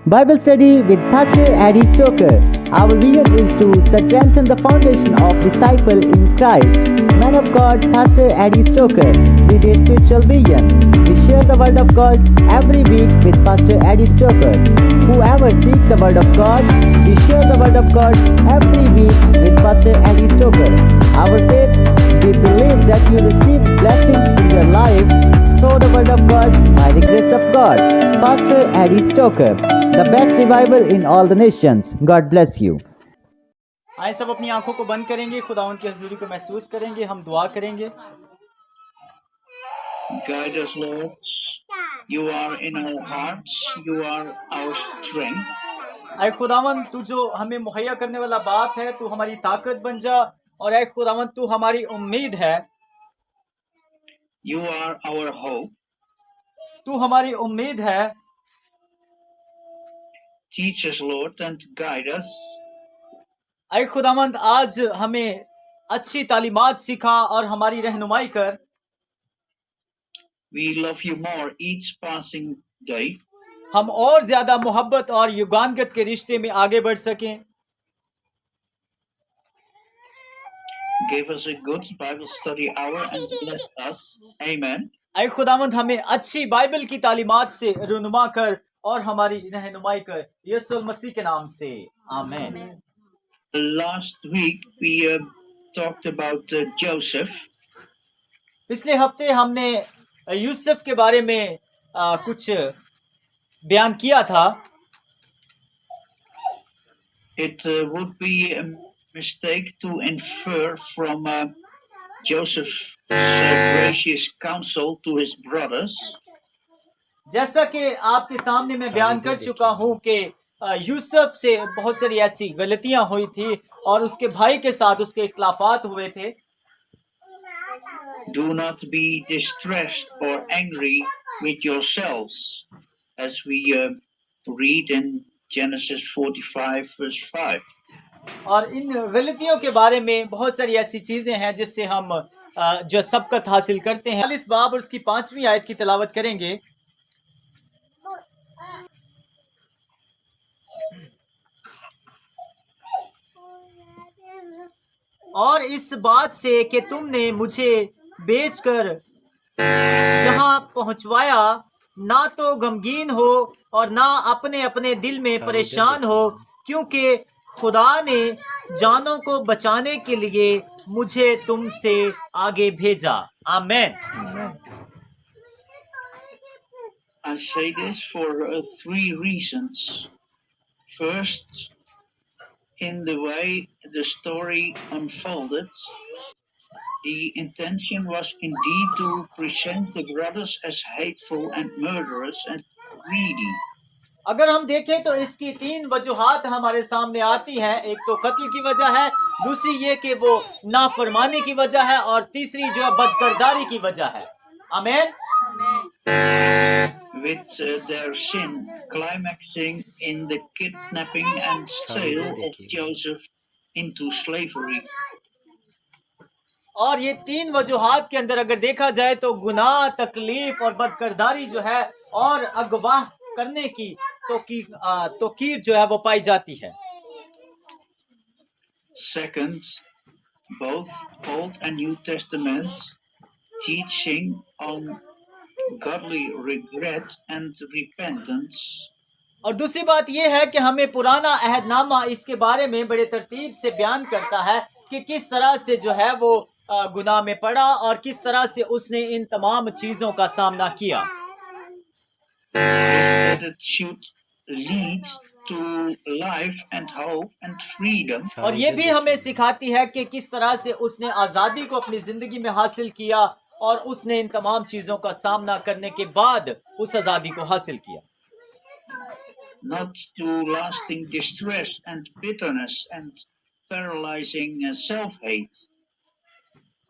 Bible study with Pastor Eddie Stoker. Our vision is to strengthen the foundation of disciple in Christ. Man of God, Pastor Eddie Stoker, with a spiritual vision. We share the Word of God every week with Pastor Eddie Stoker. Whoever seeks the Word of God, we share the Word of God every week with Pastor Eddie Stoker. Our faith, we believe that you receive blessings in your life through the Word of God by the grace of God. Pastor Eddie Stoker, the best revival in all the nations. God bless you. आए सब अपनी आंखों को बंद करेंगे, खुदावंद की हजूरी को महसूस करेंगे, हम दुआ करेंगे। Guide us, Lord. You are in our hearts. You are our strength. आए खुदावंद, तू जो हमें मुहैया करने वाला बाप है, तू हमारी ताकत बन जा। और आए खुदावंद, तू हमारी उम्मीद है। You are our hope. तू हमारी उम्मीद है। Teach us, Lord, and guide us. आए खुदावंद, आज हमें अच्छी तालीमात सिखा और हमारी रहनुमाई कर। We love you more each passing day. हम और ज्यादा मोहब्बत और युगानगत के रिश्ते में आगे बढ़ सकें। Give us a good Bible study hour and bless us. Amen. आए खुदावंद, हमें अच्छी बाइबल की तालीमात से रहनुमा कर और हमारी रहनुमाई कर, यीशु मसीह के नाम से, आमीन। Last week we talked about Joseph. पिछले हफ्ते हमने यूसुफ के बारे में कुछ बयान किया था। It would be a mistake to infer from Joseph's gracious counsel to his brothers. जैसा कि आपके सामने मैं बयान कर चुका हूं कि यूसुफ से बहुत सारी ऐसी गलतियां हुई थी और उसके भाई के साथ उसके इख्लाफात हुए थे। Do not be distressed or angry with yourselves, as we read in Genesis 45 verse 5. और इन गलतियों के बारे में बहुत सारी ऐसी चीजें हैं जिससे हम जो सबकत हासिल करते हैं। 40 बाब और उसकी 5वीं आयत की तिलावत करेंगे। और इस बात से कि तुमने मुझे बेचकर यहाँ पहुँचवाया, ना तो गमगीन हो और ना अपने अपने दिल में परेशान हो, क्योंकि खुदा ने जानों को बचाने के लिए मुझे तुमसे आगे भेजा। आमीन। I say this for 3 reasons. First, in the way the story unfolded, the intention was indeed to present the brothers as hateful and murderous and greedy. अगर हम देखें तो इसकी 3 वजूहात हमारे सामने आती हैं। एक तो कत्ल की वजह है, दूसरी ये कि वो नाफरमानी की वजह है, और तीसरी जो है बदकिरदारी की वजह है। आमीन। With their sin climaxing in the kidnapping and sale of Joseph into slavery. और ये 3 वजूहात के अंदर अगर देखा जाए तो गुनाह, तकलीफ और बदकिरदारी जो है और अगवा करने की तोकीर जो है वो पाई जाती है। Second, both Old and New Testaments teaching on godly regret and repentance. और दूसरी बात यह है कि हमें पुराना अहदनामा इसके बारे में बड़े तरतीब से बयान करता है कि किस तरह से जो है वो गुनाह में पड़ा और किस तरह से उसने इन तमाम चीजों का सामना किया। It should lead to life and hope and freedom. और ये भी हमें सिखाती है कि किस तरह से उसने आज़ादी को अपनी जिंदगी में हासिल किया और उसने इन तमाम चीजों का सामना करने के बाद उस आज़ादी को हासिल किया। Not to lasting distress and bitterness and paralyzing self-hate.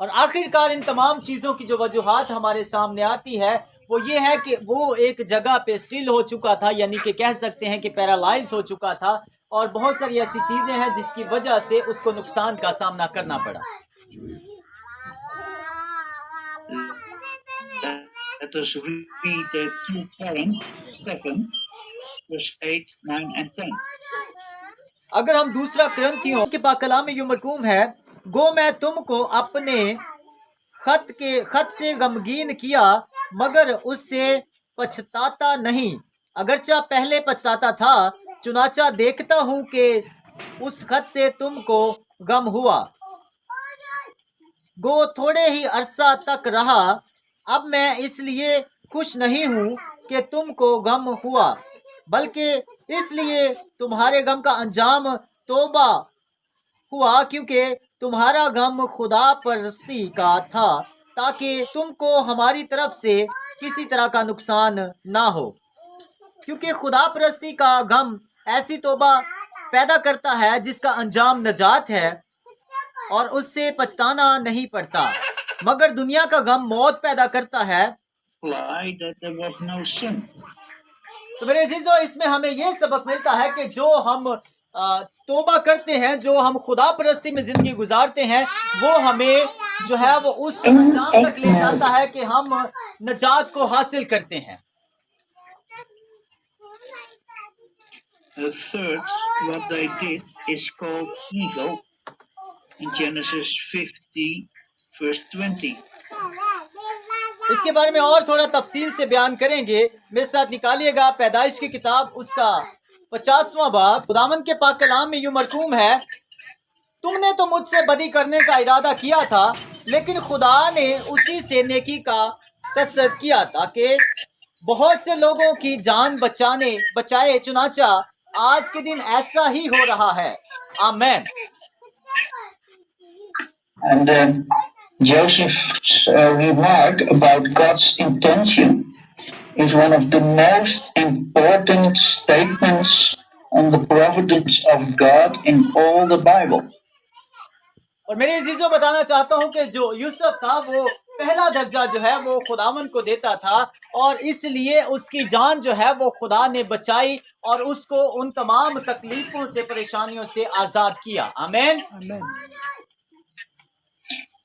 और आखिरकार इन तमाम चीज़ों की जो वजूहात हमारे सामने आती है वो ये है कि वो एक जगह पे स्टिल हो चुका था, यानी कि कह सकते हैं कि पैरालाइज हो चुका था, और बहुत सारी ऐसी चीज़ें हैं जिसकी वजह से उसको नुकसान का सामना करना पड़ा। Let us read 2 Corinthians 7 verse 8, 9, and 10. अगर हम दूसरा कुरिन्थियों के पाक कलाम में यूं मरकूम है, गो मैं तुमको अपने खत से गमगीन किया, मगर उससे पछताता नहीं, अगरचा पहले पछताता था, चुनाचा देखता हूँ कि उस खत से तुमको गम हुआ। गो थोड़े ही अरसा तक रहा, अब मैं इसलिए खुश नहीं हूँ कि तुमको गम हुआ, बल्कि इसलिए तुम्हारे गम का अंजाम तौबा हुआ, क्योंकि तुम्हारा गम खुदा परस्ती का था, ताकि तुमको हमारी तरफ से किसी तरह का नुकसान ना हो। क्योंकि खुदा परस्ती का गम ऐसी तौबा पैदा करता है जिसका अंजाम नजात है और उससे पछताना नहीं पड़ता, मगर दुनिया का गम मौत पैदा करता है। That there was no sin. तो मेरे अजीजों, इसमें हमें ये सबक मिलता है कि जो हम तौबा करते हैं, जो हम खुदा परस्ती में जिंदगी गुजारते हैं, वो हमें जो है वो उस अंजाम तक ले जाता है कि हम नजात को हासिल करते हैं। The third, what they did, is called ego in Genesis 50, verse 20. इसके बारे में और थोड़ा तफसील से बयान करेंगे। मेरे साथ निकालिएगा पैदाइश की किताब, उसका 50वां बाब। खुदावन के पाक कलाम में यूं मरकूम है, तुमने तो मुझसे बदी करने का इरादा किया था, लेकिन खुदा ने उसी से नेकी का कसद किया ताकि बहुत से लोगों की जान बचाए। चुनाचा आज के दिन ऐसा ही हो रहा है। आमेन। And Joseph's remark about God's intention is one of the most important statements on the providence of God in all the Bible. और मेरे अजीजों, बताना चाहता हूँ कि जो यूसुफ था वो पहला दर्जा जो है वो खुदावन को देता था, और इसलिए उसकी जान जो है वो खुदा ने बचाई और उसको उन तमाम तकलीफों से, परेशानियों से आजाद किया। आमेन।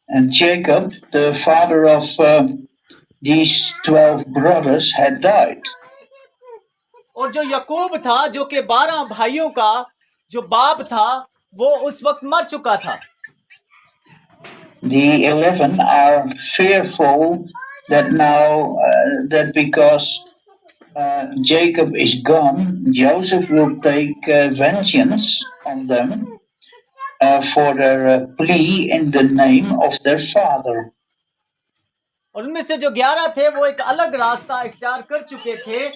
And Jacob, the father of these 12 brothers, had died. और जो याकूब था, जो कि 12 भाइयों का जो बाप था, वो उस वक्त मर चुका था। The 11 are fearful that now that because Jacob is gone, Joseph will take vengeance on them for their plea in the name of their father. और उनमें से जो 11 थे वो एक अलग रास्ता इख्तियार कर चुके थे,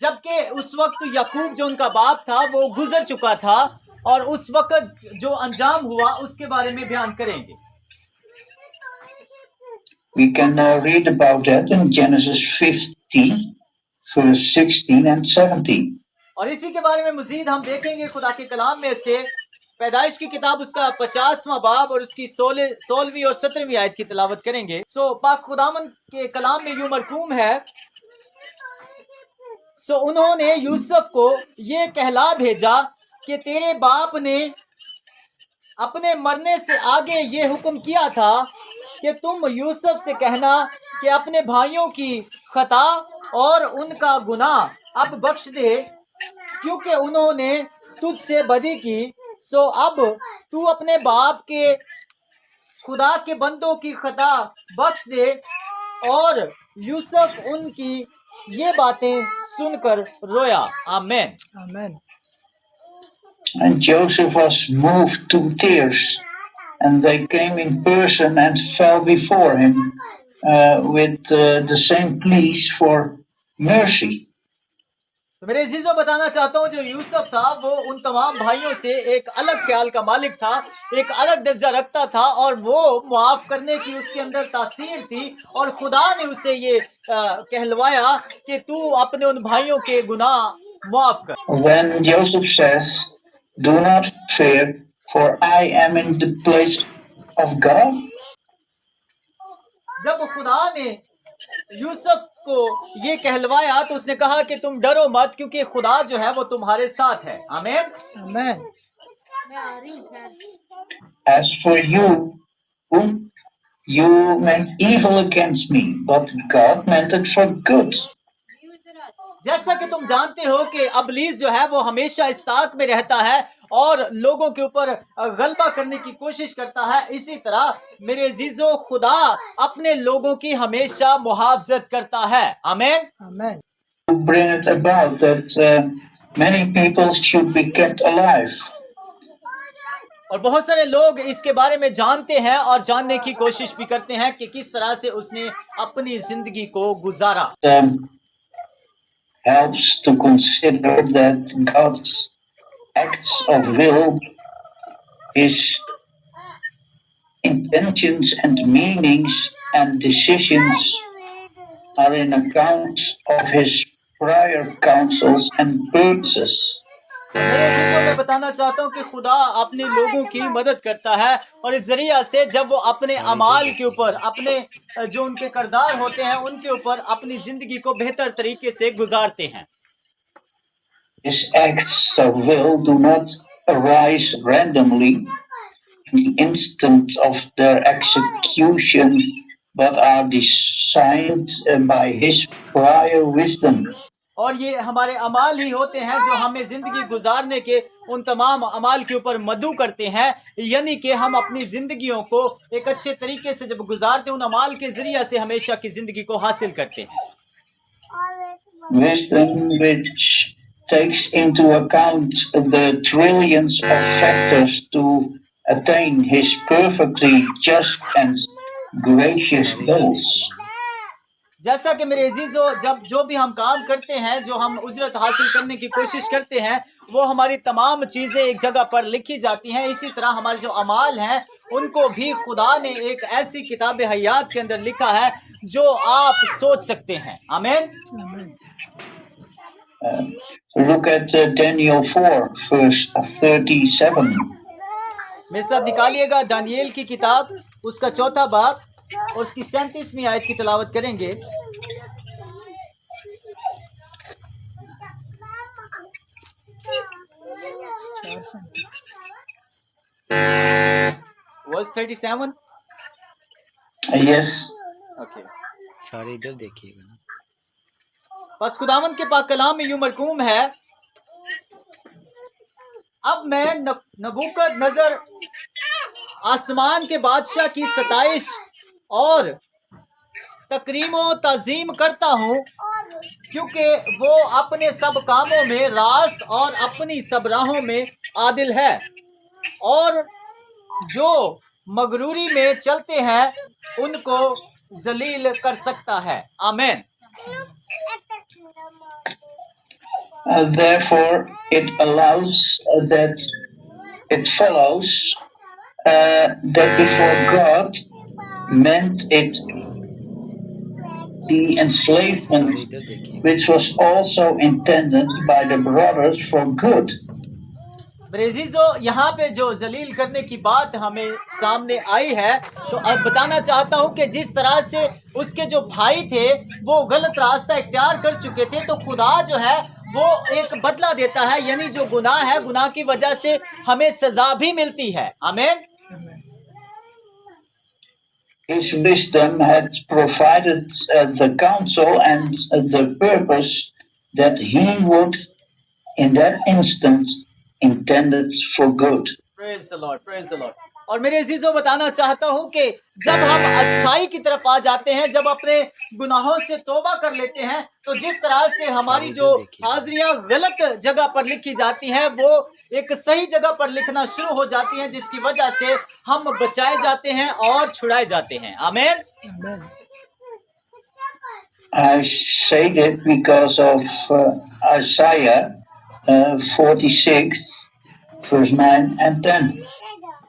जबकि उस वक्त याकूब जो उनका बाप था वो गुजर चुका था, और उस वक्त जो अंजाम हुआ उसके बारे में बयान करेंगे। We can read about that in Genesis 50, verse 16 and 17. और इसी के बारे में मजीद हम देखेंगे खुदा के कलाम में से पैदाइश की किताब, उसका 50वां बाब और उसकी 16वीं और 17वीं आयत की तिलावत करेंगे। पाक खुदावन के कलाम में यूं मरकूम है, उन्होंने यूसुफ को ये कहला भेजा कि तेरे बाप ने अपने मरने से आगे ये हुक्म किया था कि तुम यूसुफ से कहना कि अपने भाइयों की खता और उनका गुनाह अब बख्श दे, क्योंकि उन्होंने तुझसे बदी की। अब तू अपने बाप के खुदा के बंदों की खता बख्श दे। और यूसुफ उनकी ये बातें सुनकर रोया। आमेन। आमेन। And Joseph was moved to tears, and they came in person and fell before him with the same pleas for mercy. तो मेरे अजीजों, बताना चाहता हूँ जो यूसुफ था वो उन तमाम भाइयों से एक अलग ख्याल का मालिक था, एक अलग दर्जा रखता था, और वो मुआफ करने की उसके अंदर तासीर थी, और खुदा ने उसे ये कहलवाया कि तू अपने उन भाइयों के गुनाह मुआफ कर। When Joseph says, "Do not fear, for I am in the place of God." जब खुदा ने यूसुफ को ये कहलवाया तो उसने कहा कि तुम डरो मत, क्योंकि खुदा जो है वो तुम्हारे साथ है। आमेन। आमेन। As for you, you meant evil against me, but God meant it for good. जैसा कि तुम जानते हो कि अबलीस जो है वो हमेशा इस ताक में रहता है और लोगों के ऊपर गलबा करने की कोशिश करता है, इसी तरह मेरे अजीजों खुदा अपने लोगों की हमेशा मुहाफजत करता है। आमीन। Amen. To bring it about that many people should be kept alive. और बहुत सारे लोग इसके बारे में जानते हैं और जानने की कोशिश भी करते हैं कि किस तरह से उसने अपनी जिंदगी को गुजारा। Helps to consider that God's acts of will, His intentions and meanings and decisions are in account of His prior counsels and purposes. मैं बताना चाहता हूँ कि खुदा अपने लोगों की मदद करता है और इस जरिया से जब वो अपने अमाल के ऊपर, अपने जो उनके किरदार होते हैं उनके ऊपर अपनी जिंदगी को बेहतर तरीके से गुजारते हैं। His acts of will do not arise randomly in the instant of their execution, but are designed by His prior wisdom. और ये हमारे अमाल ही होते हैं जो हमें जिंदगी गुजारने के उन तमाम अमाल के ऊपर मदू करते हैं, यानी कि हम अपनी जिंदगियों को एक अच्छे तरीके से जब गुजारते हैं उन अमाल के जरिए से हमेशा की जिंदगी को हासिल करते हैं। Wisdom which takes into account the trillions of factors to attain His perfectly just and gracious goals. जैसा कि मेरे अजीजों, जब जो भी हम काम करते हैं, जो हम उजरत हासिल करने की कोशिश करते हैं, वो हमारी तमाम चीज़ें एक जगह पर लिखी जाती हैं। इसी तरह हमारे जो अमाल हैं उनको भी खुदा ने एक ऐसी किताब हयात के अंदर लिखा है जो आप सोच सकते हैं। आमीन। Look at Daniel 4, verse 37. मेरे साथ निकालिएगा दानियेल की किताब, उसका 4था बाब और उसकी 37वीं आयत की तिलावत करेंगे। Verse 37? Yes. Okay. सारे इधर देखिएगा। बस खुदावंद के पाक कलाम में यूं मरकूम है, अब मैं नबूकद नजर आसमान के बादशाह की सताइश और तकरीमो ताजीम करता हूँ, क्योंकि वो अपने सब कामों में रास्त और अपनी सब राहों में आदिल है और जो मगरूरी में चलते हैं उनको जलील कर सकता है। आमीन। Therefore, it follows that before God meant it the enslavement, which was also intended by the brothers for good. मेरे अजीजों, यहाँ पे जो जलील करने की बात हमें सामने आई है, तो अब बताना चाहता हूँ कि जिस तरह से उसके जो भाई थे वो गलत रास्ता इख्तियार कर चुके थे, तो खुदा जो है वो एक बदला देता है, यानी जो गुनाह है, गुनाह की वजह से हमें सजा भी मिलती है। आमीन। His wisdom had provided the counsel and the purpose that He would, in that instant, intended for good. Praise the Lord, praise the Lord. और मेरे अजीजों, बताना चाहता हूँ कि जब हम अच्छाई की तरफ आ जाते हैं, जब अपने गुनाहों से तौबा कर लेते हैं, तो जिस तरह से हमारी जो हाजरियाँ गलत जगह पर लिखी जाती हैं वो एक सही जगह पर लिखना शुरू हो जाती हैं, जिसकी वजह से हम बचाए जाते हैं और छुड़ाए जाते हैं। आमीन। I say that because of Isaiah 46, verse 9 and 10.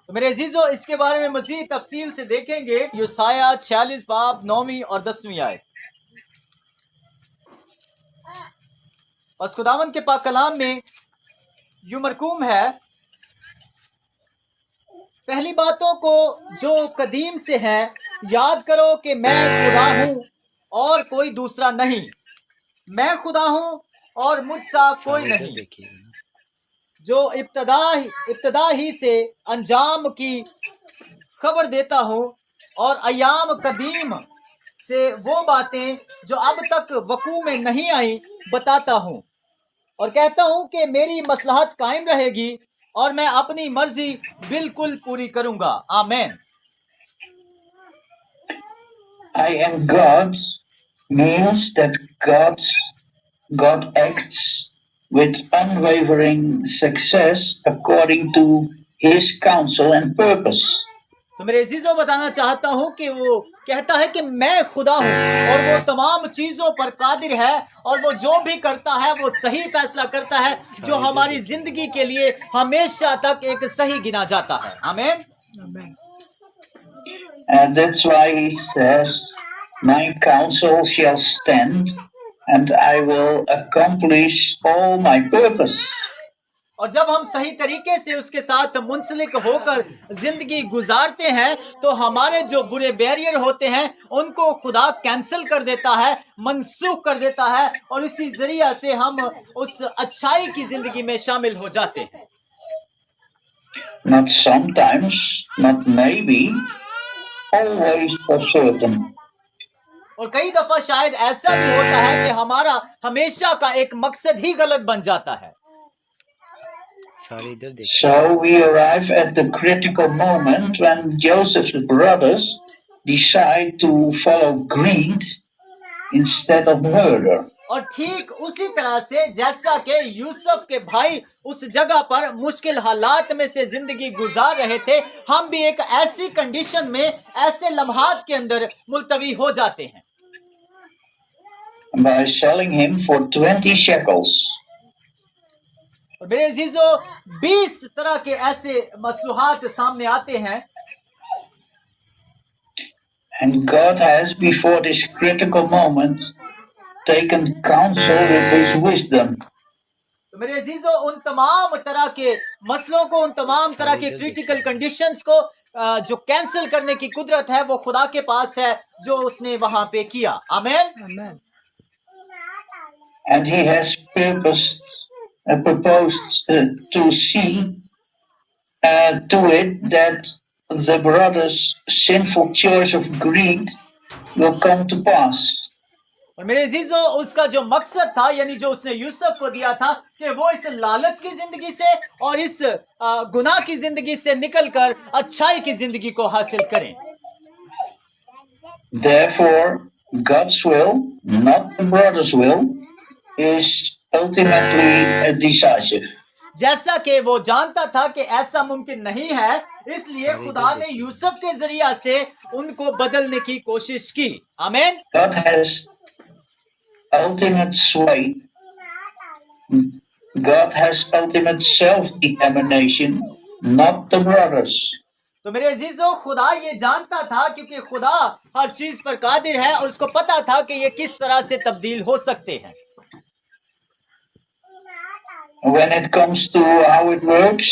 तो मेरे अजीजों, इसके बारे में मज़ीद तफसील से देखेंगे यशायाह 46 बाब 9वीं और 10वीं आयत। बस खुदावंद के पाक कलाम में यूं मरकूम है, पहली बातों को जो कदीम से है याद करो कि मैं खुदा हूँ और कोई दूसरा नहीं, मैं खुदा हूँ और मुझसा कोई नहीं, जो इब्तदा ही से अंजाम की खबर देता हूँ और अयाम कदीम से वो बातें जो अब तक वकू में नहीं आई बताता हूँ और कहता हूँ कि मेरी मसलहत कायम रहेगी और मैं अपनी मर्जी बिल्कुल पूरी करूंगा। आमीन। I am God means that God acts with unwavering success according to his counsel and purpose. तो मेरे अजीजों बताना चाहता हूँ कि वो कहता है कि मैं खुदा हूँ और वो तमाम चीजों पर कादिर है और वो जो भी करता है वो सही फैसला करता है जो हमारी जिंदगी के लिए हमेशा तक एक सही गिना जाता है। आमीन। And that's why he says, my counsel shall stand and I will accomplish all my purpose. और जब हम सही तरीके से उसके साथ मुंसलिक होकर जिंदगी गुजारते हैं तो हमारे जो बुरे बैरियर होते हैं उनको खुदा कैंसिल कर देता है, मनसूख कर देता है और इसी जरिया से हम उस अच्छाई की जिंदगी में शामिल हो जाते हैं। Not sometimes, not maybe, always for certain. और कई दफा शायद ऐसा भी होता है कि हमारा हमेशा का एक मकसद ही गलत बन जाता है। So we arrive at the critical moment when Joseph's brothers decide to follow greed instead of murder. और ठीक उसी तरह से जैसा कि यूसुफ के भाई उस जगह पर मुश्किल हालात में से जिंदगी गुजार रहे थे, हम भी एक ऐसी कंडीशन में ऐसे लम्हात के अंदर मुलतवी हो जाते हैं। By selling him for 20 shekels. और मेरे अजीजों 20 तरह के ऐसे मसलूहात सामने आते हैं। And God has before this critical moment taken counsel with his wisdom. तो मेरे अजीजों उन तमाम तरह के मसलों को, उन तमाम तरह के क्रिटिकल कंडीशंस को जो कैंसिल करने की कुदरत है वो खुदा के पास है जो उसने वहां पे किया। आमीन। And he has proposed to see to it that the brothers' sinful choice of greed will come to pass. और मेरे अजीजों उसका जो मकसद था यानी जो उसने यूसुफ को दिया था कि वो इस लालच की जिंदगी से और इस गुनाह की जिंदगी से निकलकर अच्छाई की जिंदगी को हासिल करें। Therefore, God's will, not the brothers' will, is ultimately decisive. जैसा कि वो जानता था कि ऐसा मुमकिन नहीं है, इसलिए खुदा ने यूसुफ के जरिया से उनको बदलने की कोशिश की। आमीन। God has ultimate sway. God has ultimate self-determination, not the brothers. तो मेरे अजीजों खुदा ये जानता था क्योंकि खुदा हर चीज पर कादिर है और उसको पता था कि ये किस तरह से तब्दील हो सकते हैं। When it comes to how it works,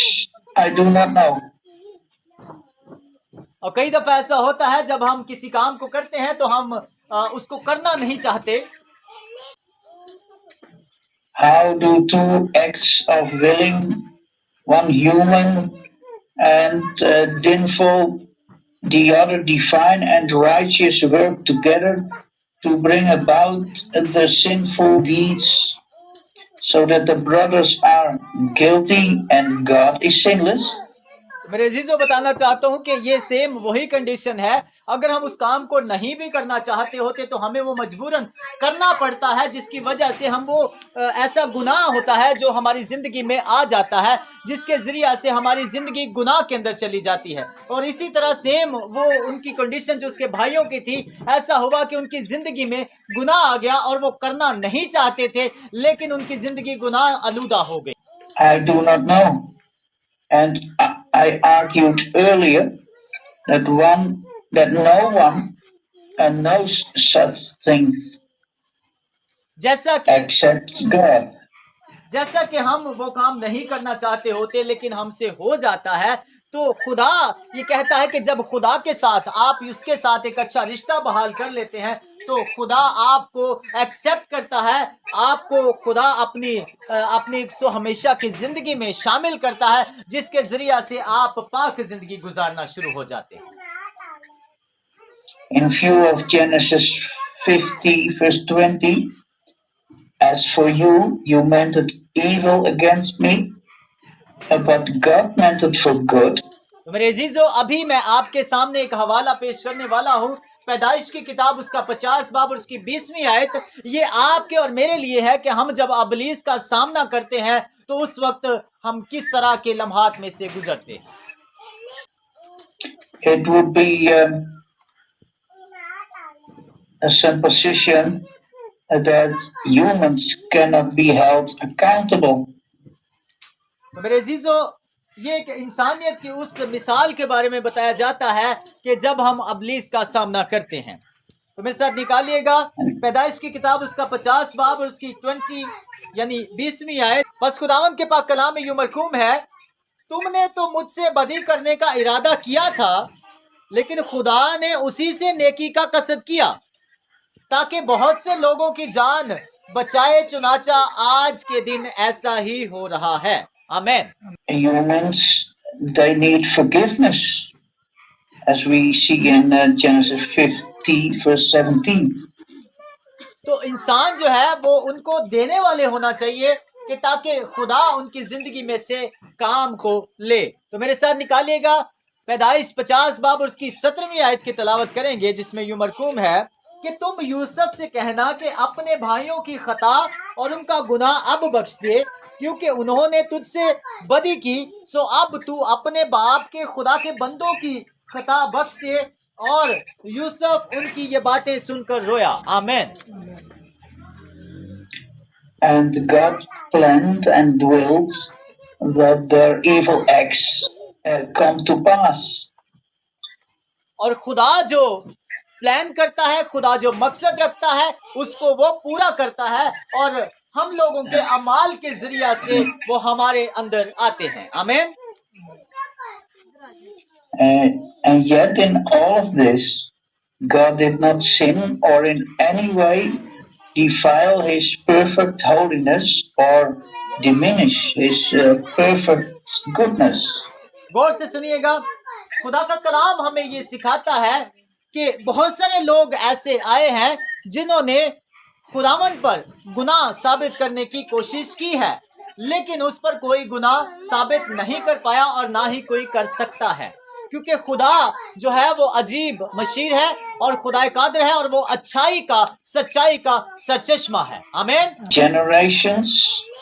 I do not know. और कई दफा ऐसा होता है जब हम किसी काम को करते हैं तो हम उसको करना नहीं चाहते। How do two acts of willing, one human and sinful, the other divine and righteous, work together to bring about the sinful deeds, so that the brothers are guilty and God is sinless? मेरे अजीजों बताना चाहता हूँ कि ये same वही condition है। अगर हम उस काम को नहीं भी करना चाहते होते तो हमें वो मजबूरन करना पड़ता है, जिसकी वजह से हम वो ऐसा गुनाह होता है जो हमारी ज़िंदगी में आ जाता है, जिसके ज़रिया से हमारी ज़िंदगी गुनाह के अंदर चली जाती है। और इसी तरह सेम वो उनकी कंडीशन जो उसके भाइयों की थी, ऐसा हुआ कि उनकी ज़िंदगी में गुनाह आ गया और वो करना नहीं चाहते थे, लेकिन उनकी ज़िंदगी गुनाह आलूदा हो गई। I do not know. And I argued earlier that no one knows such things except God. जैसा कि हम वो काम नहीं करना चाहते होते लेकिन हमसे हो जाता है, तो खुदा ये कहता है कि जब खुदा के साथ आप उसके साथ एक अच्छा रिश्ता बहाल कर लेते हैं तो खुदा आपको एक्सेप्ट करता है, आपको खुदा अपनी हमेशा की जिंदगी में शामिल करता है, जिसके जरिया से आप पाक जिंदगी गुजारना शुरू हो जाते हैं। in view of Genesis 50 verse 20, as for you, you meant it evil against me, but God meant it for good. तो मेरे अजीजों, अभी मैं आपके सामने एक हवाला पेश करने वाला हूँ। पैदाइश की किताब उसका 50 बाब और उसकी 20वीं आयत, ये आपके और मेरे लिए है कि हम जब अबलीस का सामना करते हैं तो उस वक्त हम किस तरह के लम्हात में से गुजरते हैं। It would be a supposition that humans cannot be held accountable. तो मेरे अजीजों, ये एक इंसानियत की उस मिसाल के बारे में बताया जाता है कि जब हम अबलीस का सामना करते हैं। तो मेरे साथ निकालिएगा पैदाइश की किताब उसका 50 बाब और उसकी 20वीं आयत। बस खुदावंद के पाक कलाम में यूं मरकूम है, तुमने तो मुझसे बदी करने का इरादा किया था, लेकिन खुदा ने उसी से नेकी का कसद किया ताकि बहुत से लोगों की जान बचाए। चुनाचा आज के दिन ऐसा ही हो रहा है। आमेन। Humans, they need forgiveness, as we see in Genesis 50 verse 17. तो इंसान जो है वो उनको देने वाले होना चाहिए कि ताकि खुदा उनकी जिंदगी में से काम को ले। तो मेरे साथ निकालिएगा पैदाइश 50 बाब और उसकी 17वीं आयत की तलावत करेंगे, जिसमें यूं मरकूम है कि तुम यूसुफ से कहना कि अपने भाइयों की खता और उनका गुनाह अब बख्श दे, क्योंकि उन्होंने तुझसे बदी की। सो अब तू अपने बाप के खुदा के बंदों की खता बख्श दे। और यूसुफ उनकी ये बातें सुनकर रोया। आमीन। And God planned and willed that their evil acts come to pass. और खुदा जो प्लान करता है, खुदा जो मकसद रखता है, उसको वो पूरा करता है और हम लोगों के अमाल के जरिया से वो हमारे अंदर आते हैं। आमीन। And yet in all of this, God did not sin or in any way defile his perfect holiness or diminish his perfect goodness. गौर से सुनिएगा, खुदा का कलाम हमें ये सिखाता है कि बहुत सारे लोग ऐसे आए हैं जिन्होंने खुदावंद पर गुनाह साबित करने की कोशिश की है, लेकिन उस पर कोई गुनाह साबित नहीं कर पाया और ना ही कोई कर सकता है, क्योंकि खुदा जो है वो अजीब मशीर है और खुदा कादिर है और वो अच्छाई का, सच्चाई का सरचश्मा है। आमीन। Generations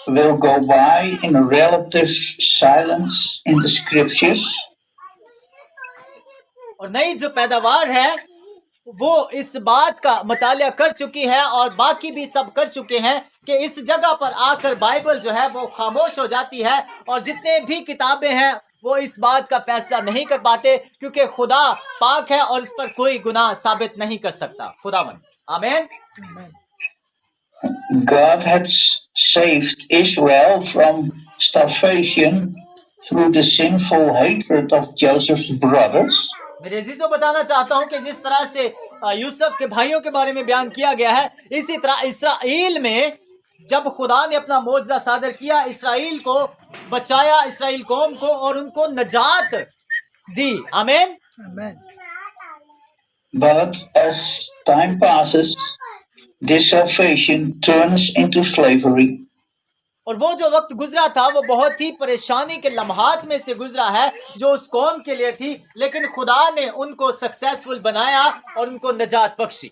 will go by in relative silence in the scriptures. और नई जो पैदावार है वो इस बात का मुतालिया कर चुकी है और बाकी भी सब कर चुके हैं कि इस जगह पर आकर बाइबल जो है वो खामोश हो जाती है और जितने भी किताबें हैं वो इस बात का फैसला नहीं कर पाते, क्योंकि खुदा पाक है और इस पर कोई गुनाह साबित नहीं कर सकता। खुदावंद। आमीन। God had saved Israel from starvation through the sinful hatred of Joseph's brothers. मेरे अजीजों, बताना चाहता हूं कि जिस तरह से यूसुफ के भाइयों के बारे में बयान किया गया है, इसी तरह इसराइल में जब खुदा ने अपना मौजज़ा सादर किया, इसराइल को बचाया, इसराइल कौम को, और उनको नजात दी। आमीन। But as time passes, this salvation turns into slavery. और वो जो वक्त गुजरा था वो बहुत ही परेशानी के लम्हात में से गुजरा है जो उस कौम के लिए थी, लेकिन खुदा ने उनको सक्सेसफुल बनाया और उनको नजात Bakshi.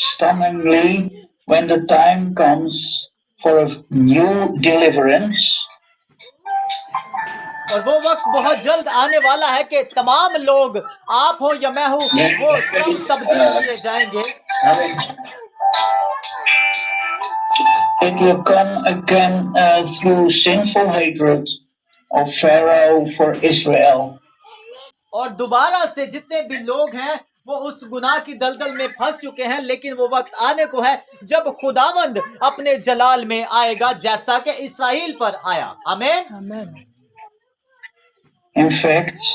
Stunningly, when the time comes for a new deliverance, और वो वक्त बहुत जल्द आने वाला है कि तमाम लोग, आप हो या मैं हूँ, वो सब तब्दील किए जाएंगे। it will come again through sinful hatred of Pharaoh for Israel. और दोबारा से जितने भी लोग हैं वो उस गुनाह की दलदल में फंस चुके हैं, लेकिन वो वक्त आने को है जब खुदावंद अपने जलाल में आएगा, जैसा कि इसराइल पर आया। आमीन। In fact,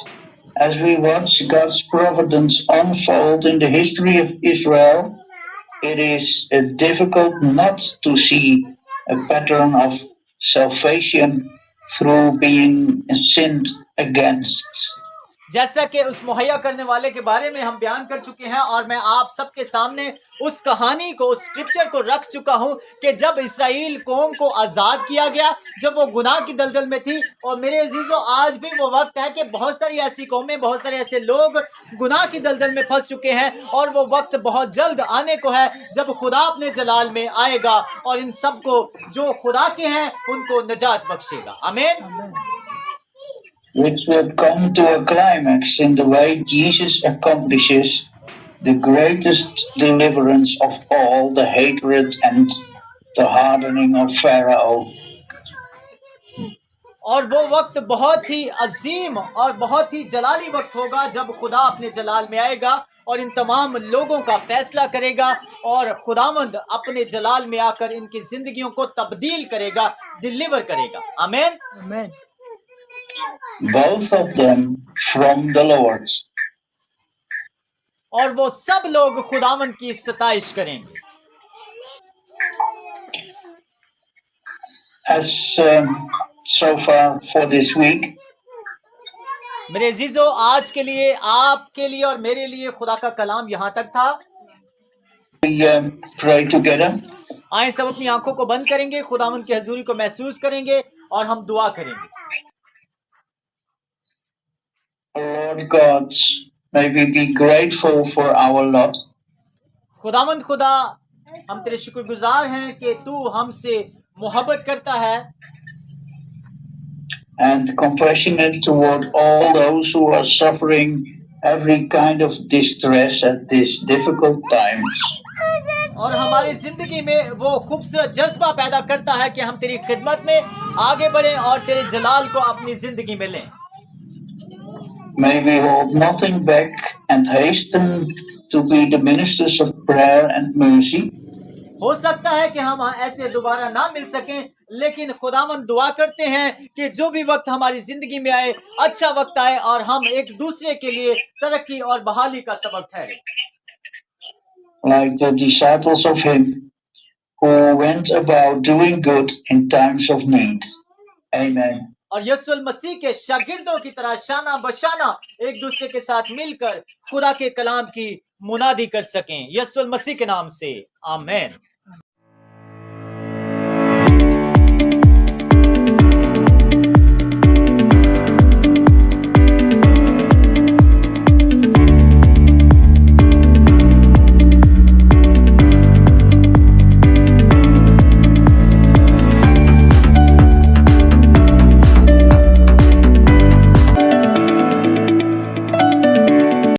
as we watch God's providence unfold in the history of Israel, it is difficult not to see a pattern of salvation through being sinned against. जैसा कि उस मुहैया करने वाले के बारे में हम बयान कर चुके हैं, और मैं आप सबके सामने उस कहानी को, उस स्क्रिप्चर को रख चुका हूं कि जब इस्राएल कौम को आज़ाद किया गया, जब वो गुनाह की दलदल में थी। और मेरे अजीजों, आज भी वो वक्त है कि बहुत सारी ऐसी कौमें, बहुत सारे ऐसे लोग गुनाह की दलदल में फंस चुके हैं, और वो वक्त बहुत जल्द आने को है जब खुदा अपने जलाल में आएगा और इन सबको जो खुदा के हैं उनको निजात बख्शेगा। आमीन। which will come to a climax in the way Jesus accomplishes the greatest deliverance of all, the hatred and the hardening of Pharaoh. और वो वक्त बहुत ही अजीम और बहुत ही जलाली वक्त होगा जब खुदा अपने जलाल में आएगा और इन तमाम लोगों का फैसला करेगा, और खुदावंद अपने जलाल में आकर इनकी जिंदगियों को तब्दील करेगा, डिलीवर करेगा। आमीन। Amen. Both of them from the Lord. और वो सब लोग खुदावंद की सताइश करेंगे। As so far for this week, मेरे अजीजों, आज के लिए, आपके लिए और मेरे लिए खुदा का कलाम यहाँ तक था। we pray together. आए सब अपनी आंखों को बंद करेंगे, खुदावंद की हजूरी को महसूस करेंगे और हम दुआ करेंगे। Lord God, may we be grateful for our lot. खुदावंद खुदा, हम तेरे शुक्रगुजार हैं कि तू हमसे मोहब्बत करता है And compassionate toward all those who are suffering every kind of distress at these difficult times. और हमारी जिंदगी में वो खूबसूरत जज्बा पैदा करता है कि हम तेरी खिदमत में आगे बढ़ें और तेरे जलाल को अपनी जिंदगी में लें। May we hold nothing back and hasten to be the ministers of prayer and mercy. हो सकता है कि हम ऐसे दोबारा ना मिल सकें, लेकिन खुदावंद दुआ करते हैं कि जो भी वक्त हमारी जिंदगी में आए, अच्छा वक्त आए और हम एक दूसरे के लिए तरक्की और बहाली का सबब ठहरे, Like the disciples of him who went about doing good in times of need. Amen. और यीशु मसीह के शागिर्दों की तरह शाना बशाना एक दूसरे के साथ मिलकर खुदा के कलाम की मुनादी कर सकें। यीशु मसीह के नाम से आमीन।